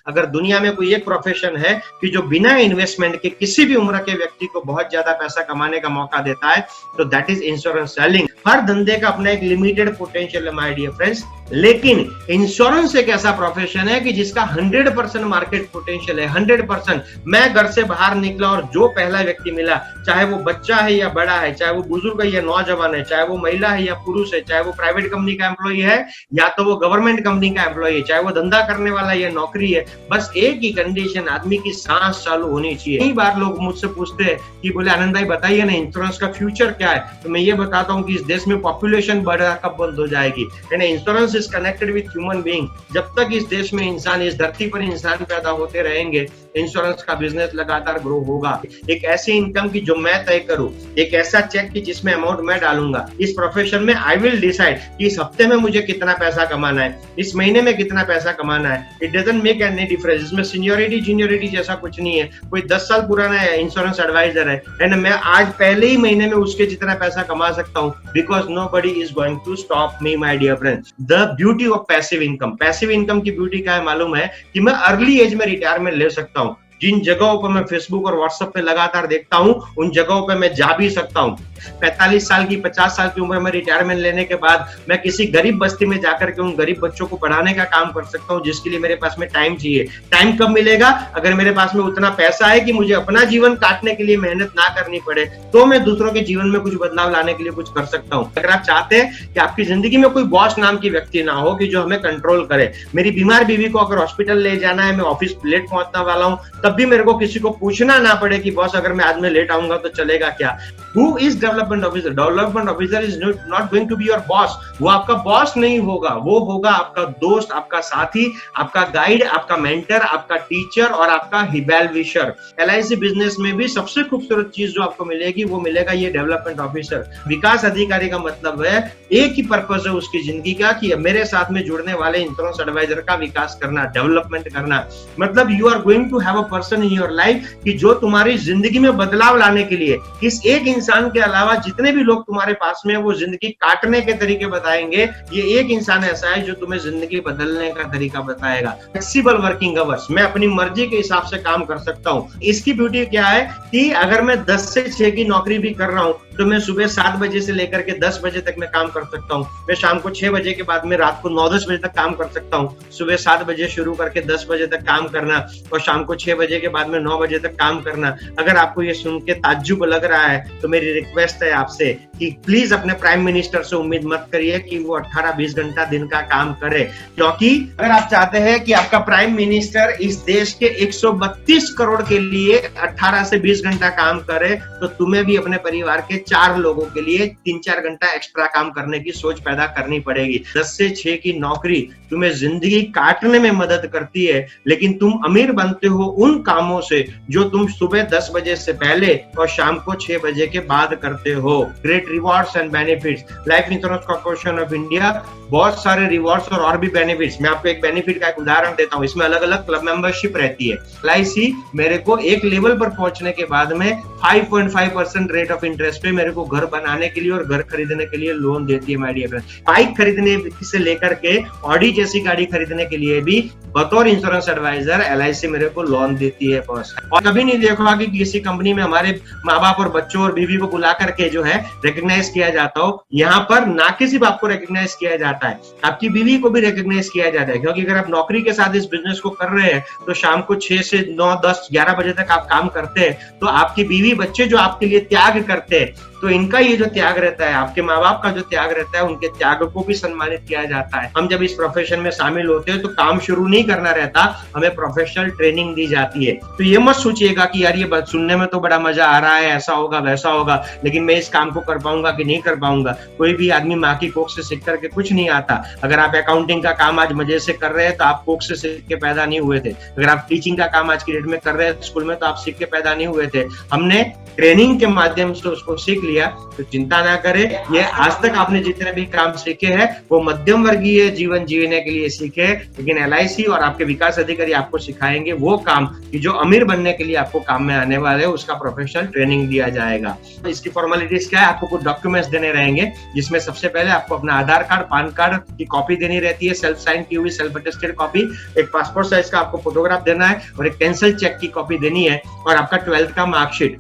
अगर दुनिया में कोई एक प्रोफेशन है कि जो बिना इन्वेस्टमेंट के किसी भी उम्र के व्यक्ति को बहुत ज्यादा पैसा कमाने का मौका देता है तो दैट इज इंश्योरेंस सेलिंग। हर धंधे का अपना एक लिमिटेड पोटेंशियल है माय डियर फ्रेंड्स, लेकिन इंश्योरेंस एक ऐसा प्रोफेशन है कि जिसका 100% मार्केट पोटेंशियल है। 100%। मैं घर से बाहर निकला और जो पहला व्यक्ति मिला, चाहे वो बच्चा है या बड़ा है, चाहे वो बुजुर्ग है या नौजवान है, चाहे वो महिला है या पुरुष है, चाहे वो प्राइवेट कंपनी का एम्प्लॉय है या तो वो गवर्नमेंट कंपनी का एम्प्लॉय है, चाहे वो धंधा करने वाला या नौकरी है, बस एक ही कंडीशन, आदमी की सांस चालू होनी चाहिए। कई बार लोग मुझसे पूछते हैं कि बोले आनंद भाई बताइए ना इंश्योरेंस का फ्यूचर क्या है, तो मैं ये बताता हूँ कि इस देश में पॉपुलेशन बढ़ना कब बंद हो जाएगी। Insurance is connected with human being. जब तक इस देश में इंसान, इस धरती पर इंसान पैदा होते रहेंगे, इंश्योरेंस का बिजनेस लगातार ग्रो होगा। एक ऐसी इनकम की जो मैं तय करूं, एक ऐसा चेक की जिसमें अमाउंट मैं डालूंगा। इस प्रोफेशन में आई विल डिसाइड कि इस हफ्ते में मुझे कितना पैसा कमाना है, इस महीने में कितना पैसा कमाना है। It doesn't make any difference. इसमें सीनियरिटी जूनियरिटी जैसा कुछ नहीं है। कोई 10 साल पुराना है इंश्योरेंस एडवाइजर है एंड मैं आज पहले ही महीने में उसके जितना पैसा कमा सकता हूं, because nobody is going to stop me my dear friends. The beauty of passive income. Passive income की ब्यूटी क्या है मालूम है कि मैं अर्ली एज में रिटायरमेंट ले सकता हूं। जिन जगहों पर मैं फेसबुक और व्हाट्सएप पे लगातार देखता हूं, उन जगहों पे मैं जा भी सकता हूं। 45 साल की, 50 साल की उम्र में रिटायरमेंट लेने के बाद मैं किसी गरीब बस्ती में जाकर के उन गरीब बच्चों को पढ़ाने का काम कर सकता हूं, जिसके लिए मेरे पास में टाइम चाहिए। टाइम कब मिलेगा? अगर मेरे पास में उतना पैसा है कि मुझे अपना जीवन काटने के लिए मेहनत ना करनी पड़े, तो मैं दूसरों के जीवन में कुछ बदलाव लाने के लिए कुछ कर सकता हूं। अगर आप चाहते हैं कि आपकी जिंदगी में कोई बॉस नाम की व्यक्ति ना हो कि जो हमें कंट्रोल करे, मेरी बीमार बीवी को अगर हॉस्पिटल ले जाना है, मैं ऑफिस लेट पहुंचने वाला हूं, तब भी मेरे को किसी को पूछना ना पड़े कि बॉस अगर मैं आज में लेट आऊंगा तो चलेगा क्या। Who is development officer? Development officer is not going to be your boss. वो आपका बॉस नहीं होगा, वो होगा आपका दोस्त, आपका साथी, आपका गाइड, आपका मेंटर, आपका टीचर और आपका वेल विशर। LIC बिजनेस में भी सबसे खूबसूरत चीज जो आपको मिलेगी वो मिलेगा ये डेवलपमेंट ऑफिसर। विकास अधिकारी का मतलब है एक ही पर्पस है उसकी जिंदगी का कि मेरे साथ में जुड़ने वाले इंश्योरेंस एडवाइजर का विकास करना, डेवलपमेंट करना। मतलब you are going to have a person in your life कि जो तुम्हारी जिंदगी में बदलाव लाने के लिए, इस एक इंसान के अलावा जितने भी लोग तुम्हारे पास में वो जिंदगी काटने के तरीके बताएंगे, ये एक इंसान ऐसा है जो तुम्हें जिंदगी बदलने का तरीका बताएगा। फ्लेक्सिबल वर्किंग आवर्स, मैं अपनी मर्जी के हिसाब से काम कर सकता हूँ। इसकी ब्यूटी क्या है कि अगर मैं 10 से 6 की नौकरी भी कर रहा हूँ तो मैं सुबह 7 बजे से लेकर के 10 बजे तक मैं काम कर सकता हूँ। मैं शाम को 6 बजे के बाद में रात को 9-10 बजे तक काम कर सकता हूँ। सुबह 7 बजे शुरू करके 10 बजे तक काम करना और शाम को 6 बजे के बाद में 9 बजे तक काम करना। अगर आपको ये सुन के ताज्जुब लग रहा है तो मेरी रिक्वेस्ट है आपसे कि प्लीज अपने प्राइम मिनिस्टर से उम्मीद मत करिए कि वो 18-20 घंटा दिन का काम करे, क्योंकि अगर आप चाहते हैं कि आपका प्राइम मिनिस्टर इस देश के 132 करोड़ के लिए 18 से 20 घंटा काम करे, तो तुम्हें भी अपने परिवार के 4 लोगों के लिए 3-4 घंटा एक्स्ट्रा काम करने की सोच पैदा करनी पड़ेगी। 10 से 6 की नौकरी तुम्हें जिंदगी काटने में मदद करती है, लेकिन तुम अमीर बनते हो उन कामों से जो तुम सुबह 10 बजे से पहले और शाम को 6 बजे के बाद करते हो। Great rewards and benefits. Life insurance corporation of India बहुत सारे रिवॉर्ड्स और भी बेनिफिट्स। मैं आपको एक बेनिफिट का एक उदाहरण देता हूँ। इसमें अलग अलग क्लब मेंबरशिप रहती है। LIC मेरे को एक लेवल पर पहुंचने के बाद में 5.5% रेट ऑफ इंटरेस्ट पे मेरे को घर बनाने के लिए और घर खरीदने के लिए लोन देती है माय डियर फ्रेंड्स। बाइक खरीदने से लेकर के ऑडी जैसी गाड़ी खरीदने के लिए भी बतौर इंश्योरेंस एडवाइजर LIC मेरे को लोन देती है बॉस। और कभी नहीं देखा कि किसी कंपनी में हमारे माँ बाप और बच्चों और बीवी को बुला करके जो है रिकॉग्नाइज किया जाता हो। यहाँ पर ना कि सिर्फ आपको रिकॉग्नाइज किया जाता है, आपकी बीवी को भी रिकॉग्नाइज किया जाता है, क्योंकि अगर आप नौकरी के साथ इस बिजनेस को कर रहे हैं तो शाम को 6 से 9, 10, 11 बजे तक आप काम करते हैं, तो आपकी बीवी बच्चे जो आपके लिए त्याग करते हैं, तो इनका ये जो त्याग रहता है, आपके माँ बाप का जो त्याग रहता है, उनके त्याग को भी सम्मानित किया जाता है। हम जब इस प्रोफेशन में शामिल होते हैं तो काम शुरू नहीं करना रहता, हमें प्रोफेशनल ट्रेनिंग दी जाती है। तो ये मत सोचिएगा कि यार ये बात सुनने में तो बड़ा मजा आ रहा है, ऐसा होगा वैसा होगा, लेकिन मैं इस काम को कर पाऊंगा कि नहीं कर पाऊंगा। कोई भी आदमी माँ की कोख से सीख करके कुछ नहीं आता। अगर आप अकाउंटिंग का काम आज मजे से कर रहे हैं तो आप कोख से सीख के पैदा नहीं हुए थे। अगर आप टीचिंग का काम आज की डेट में कर रहे हैं स्कूल में, तो आप सीख के पैदा नहीं हुए थे। हमने ट्रेनिंग के माध्यम से उसको सीख लिया। लिया तो चिंता ना करें। ये आज तक आपने जितने भी काम सीखे हैं वो मध्यम वर्गीय जीवन जीने के लिए सीखे, लेकिन LIC और आपके विकास अधिकारी आपको सिखाएंगे वो काम कि जो अमीर बनने के लिए आपको काम में आने वाले हैं, उसका प्रोफेशनल ट्रेनिंग दिया जाएगा। तो इसकी फॉर्मेलिटीज क्या है, आपको कुछ डॉक्यूमेंट्स देने रहेंगे, जिसमें सबसे पहले आपको अपना आधार कार्ड, पैन कार्ड की कॉपी देनी रहती है, सेल्फ साइन की हुई, सेल्फ अटेस्टेड कॉपी, एक पासपोर्ट साइज का आपको फोटोग्राफ देना है और एक कैंसिल चेक की कॉपी देनी है, और आपका 12th का मार्कशीट।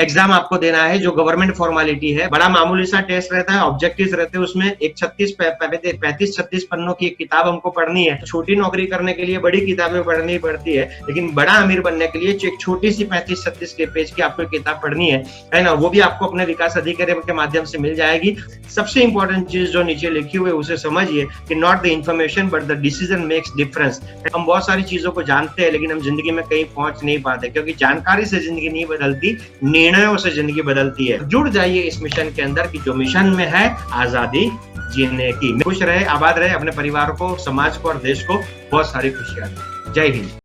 एग्जाम आपको देना है जो गवर्नमेंट फॉर्मेलिटी है, बड़ा मामूली सा टेस्ट रहता है, ऑब्जेक्टिव्स रहते हैं, उसमें एक 35-36 पन्नों की एक किताब हमको पढ़नी है। छोटी नौकरी करने के लिए बड़ी किताबें पढ़नी पड़ती है, लेकिन बड़ा अमीर बनने के लिए एक छोटी सी 35-36 के पेज की आपको किताब पढ़नी है ना, वो भी आपको अपने विकास अधिकारी के माध्यम से मिल जाएगी। सबसे इंपॉर्टेंट चीज जो नीचे लिखी हुई है उसे समझिए कि not the information but the decision makes difference. हम बहुत सारी चीजों को जानते हैं लेकिन हम जिंदगी में कहीं पहुंच नहीं पाते, क्योंकि जानकारी से जिंदगी नहीं बदलती, निर्णयों से जिंदगी बदलती है। जुड़ जाइए इस मिशन के अंदर कि जो मिशन में है आजादी जीने की। खुश रहे, आबाद रहे, अपने परिवार को, समाज को और देश को बहुत सारी खुशियां दें। जय हिंद।